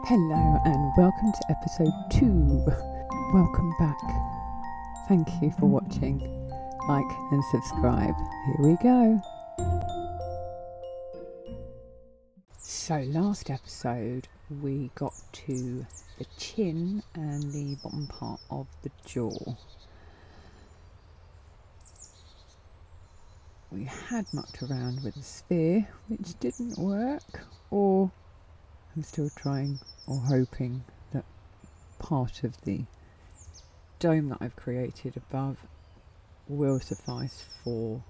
Hello and welcome to episode 2. Welcome back. Thank you for watching. Like and subscribe. Here we go. So last episode we got to the chin and the bottom part of the jaw. We had mucked around with the sphere, which didn't work, or I'm still trying or hoping that part of the dome that I've created above will suffice for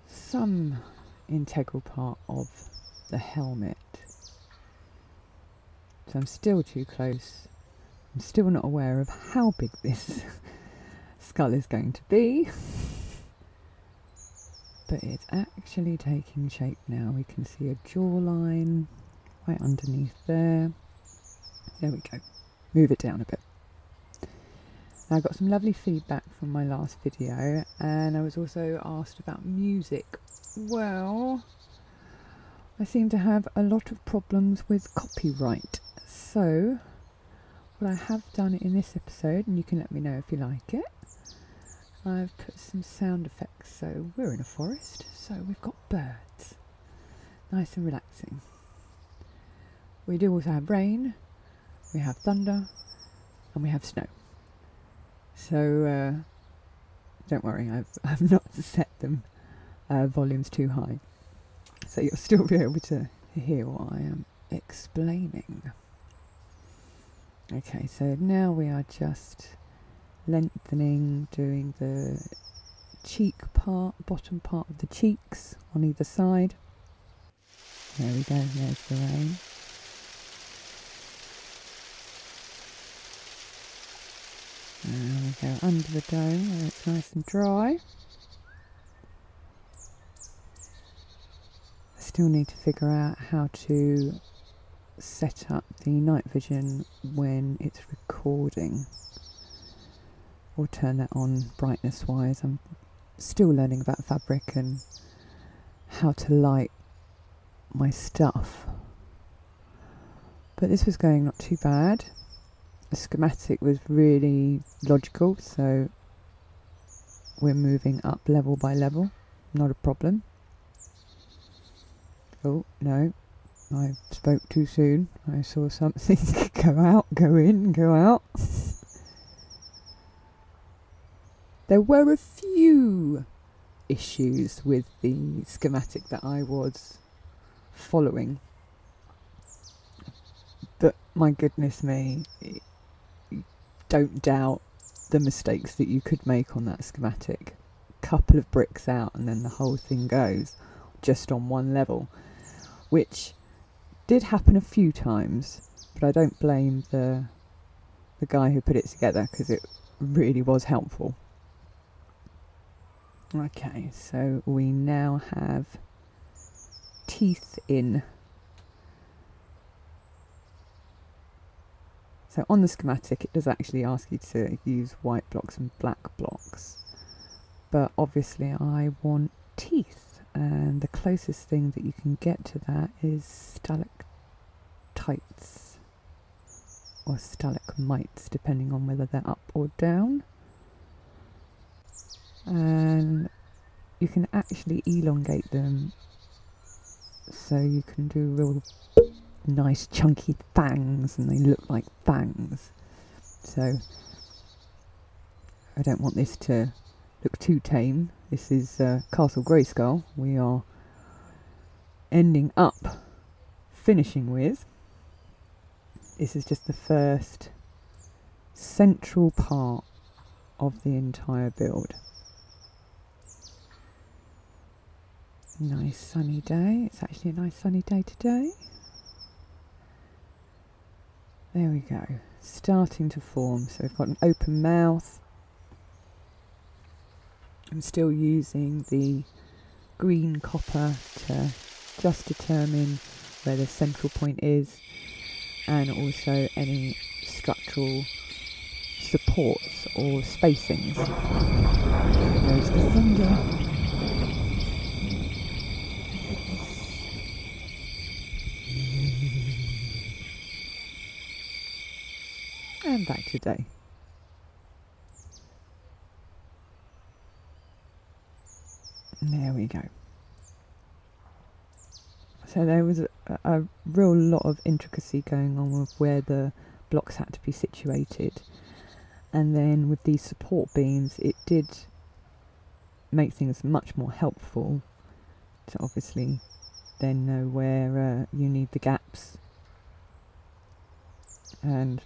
some integral part of the helmet. So I'm still too close. I'm still not aware of how big this skull is going to be. But it's actually taking shape now. We can see a jawline right underneath there. There we go. Move it down a bit. I got some lovely feedback from my last video, and I was also asked about music. Well, I seem to have a lot of problems with copyright. So, what I have done in this episode, and you can let me know if you like it, I've put some sound effects. So we're in a forest, so we've got birds. Nice and relaxing. We do also have rain, we have thunder, and we have snow. So don't worry, I've not set them volumes too high. So you'll still be able to hear what I am explaining. Okay, so now we are just lengthening, doing the cheek part, bottom part of the cheeks on either side. There we go, there's the rain. And we go under the dome where it's nice and dry. I still need to figure out how to set up the night vision when it's recording, or turn that on brightness wise. I'm still learning about fabric and how to light my stuff. But this was going not too bad. The schematic was really logical, so we're moving up level by level. Not a problem. Oh no, I spoke too soon. I saw something go out, go in, go out. There were a few issues with the schematic that I was following, but my goodness me, don't doubt the mistakes that you could make on that schematic. Couple of bricks out and then the whole thing goes just on one level, which did happen a few times, but I don't blame the guy who put it together, because it really was helpful. Okay, so we now have teeth in. So on the schematic it does actually ask you to use white blocks and black blocks, but obviously I want teeth, and the closest thing that you can get to that is stalactites or stalagmites, depending on whether they're up or down. And you can actually elongate them so you can do real nice chunky fangs, and they look like fangs. So I don't want this to look too tame. This is Castle Grayskull. We are finishing with. This is just the first central part of the entire build. Nice sunny day. It's actually a nice sunny day today. There we go. Starting to form. So we've got an open mouth. I'm still using the green copper to just determine where the central point is, and also any structural supports or spacings. There's the thunder. And back to day. There we go. So there was a real lot of intricacy going on with where the blocks had to be situated. And then with these support beams, it did make things much more helpful to obviously then know where you need the gaps, and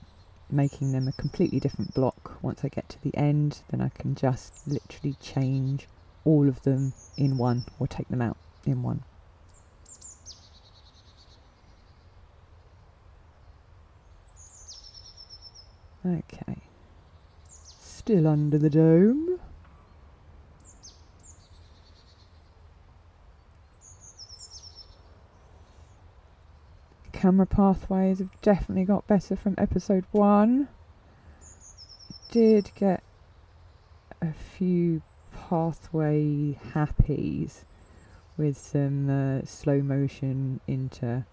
making them a completely different block. Once I get to the end, then I can just literally change all of them in one, or take them out in one. Okay, still under the dome. Camera pathways have definitely got better from episode 1. Did get a few pathway happies with some slow motion into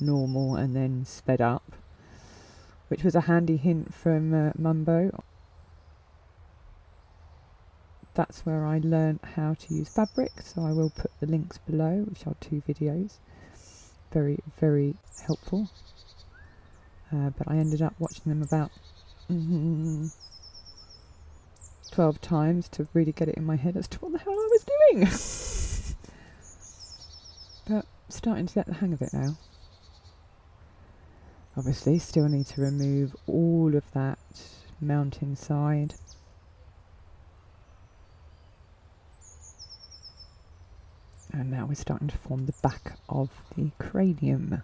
normal and then sped up, which was a handy hint from Mumbo. That's where I learnt how to use fabric, so I will put the links below, which are 2 videos. Very, very helpful. But I ended up watching them about 12 times to really get it in my head as to what the hell I was doing. But starting to get the hang of it now. Obviously still need to remove all of that mountainside. And now we're starting to form the back of the cranium.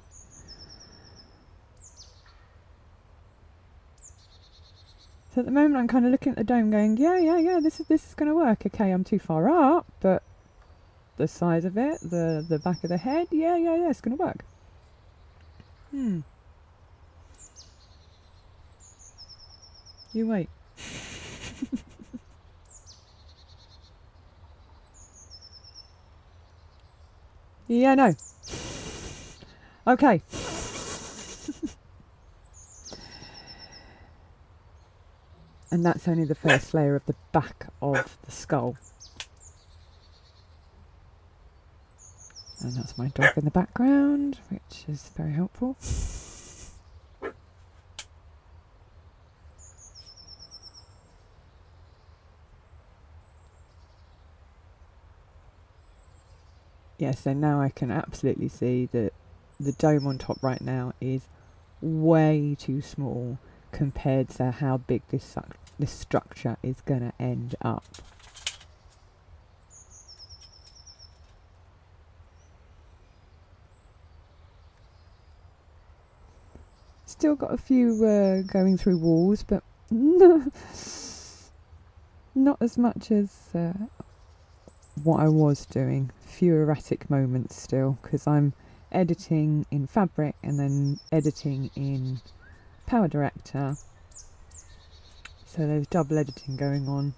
So at the moment I'm kind of looking at the dome going, yeah, this is going to work. Okay, I'm too far up, but the size of it, the back of the head, yeah, it's going to work. You wait. Yeah, no. Okay. And that's only the first layer of the back of the skull. And that's my dog in the background, which is very helpful. Yeah, so now I can absolutely see that the dome on top right now is way too small compared to how big this structure is going to end up. Still got a few going through walls, but not as much as what I was doing. Few erratic moments still, because I'm editing in Fabric and then editing in Power Director, so there's double editing going on.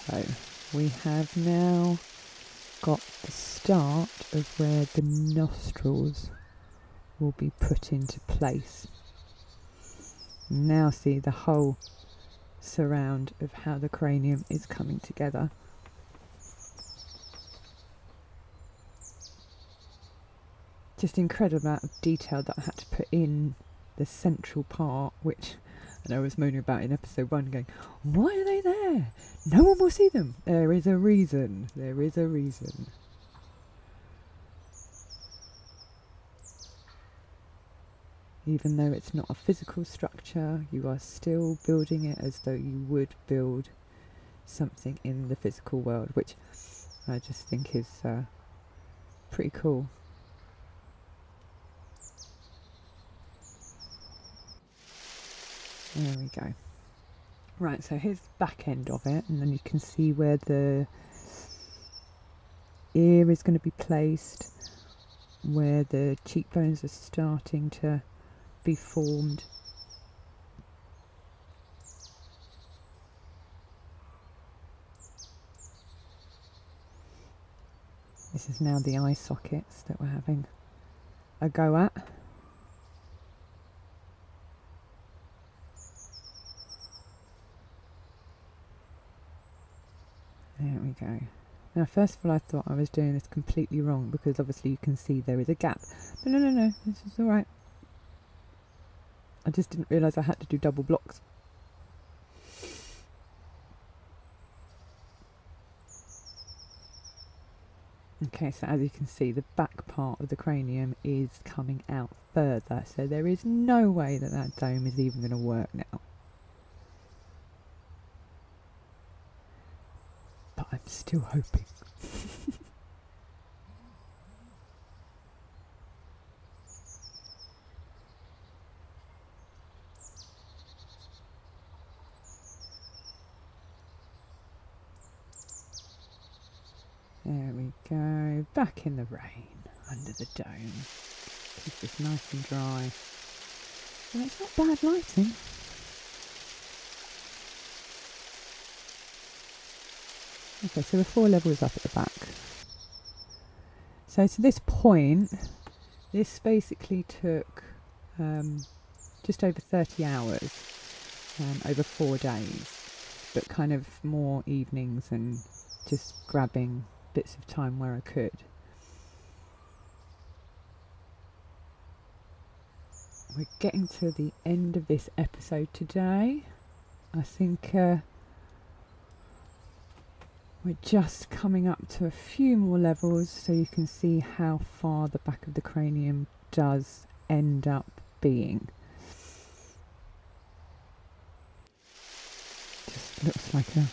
So we have now got the start of where the nostrils will be put into place. Now see the whole surround of how the cranium is coming together. Just incredible amount of detail that I had to put in the central part, which I know I was moaning about in episode 1, going, why are they there? No one will see them. There is a reason. There is a reason. Even though it's not a physical structure, you are still building it as though you would build something in the physical world, which I just think is pretty cool. There we go. Right, so here's the back end of it, and then you can see where the ear is going to be placed, where the cheekbones are starting to be formed. This is now the eye sockets that we're having a go at. There we go. Now, first of all, I thought I was doing this completely wrong because obviously you can see there is a gap. But no, this is alright. I just didn't realise I had to do double blocks. Okay, so as you can see, the back part of the cranium is coming out further, so there is no way that that dome is even going to work now. But I'm still hoping. There we go, back in the rain, under the dome. Keep this nice and dry. Well, it's not bad lighting. Okay, so we're 4 levels up at the back. So to this point, this basically took just over 30 hours, over 4 days, but kind of more evenings and just grabbing bits of time where I could. We're getting to the end of this episode today. I think we're just coming up to a few more levels so you can see how far the back of the cranium does end up being. Just looks like a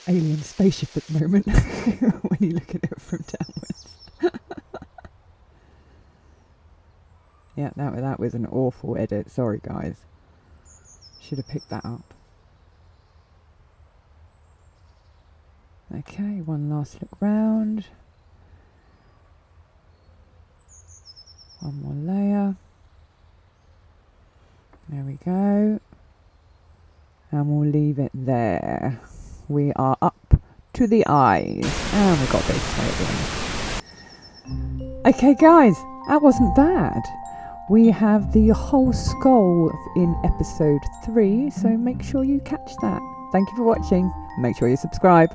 alien spaceship at the moment when you look at it from downwards. Yeah, that was an awful edit. Sorry guys. Should have picked that up. Okay, one last look round. One more layer. There we go. And we'll leave it there. We are up to the eyes. And we've got a big tail again. Okay guys, that wasn't bad. We have the whole skull in episode 3, so make sure you catch that. Thank you for watching. Make sure you subscribe.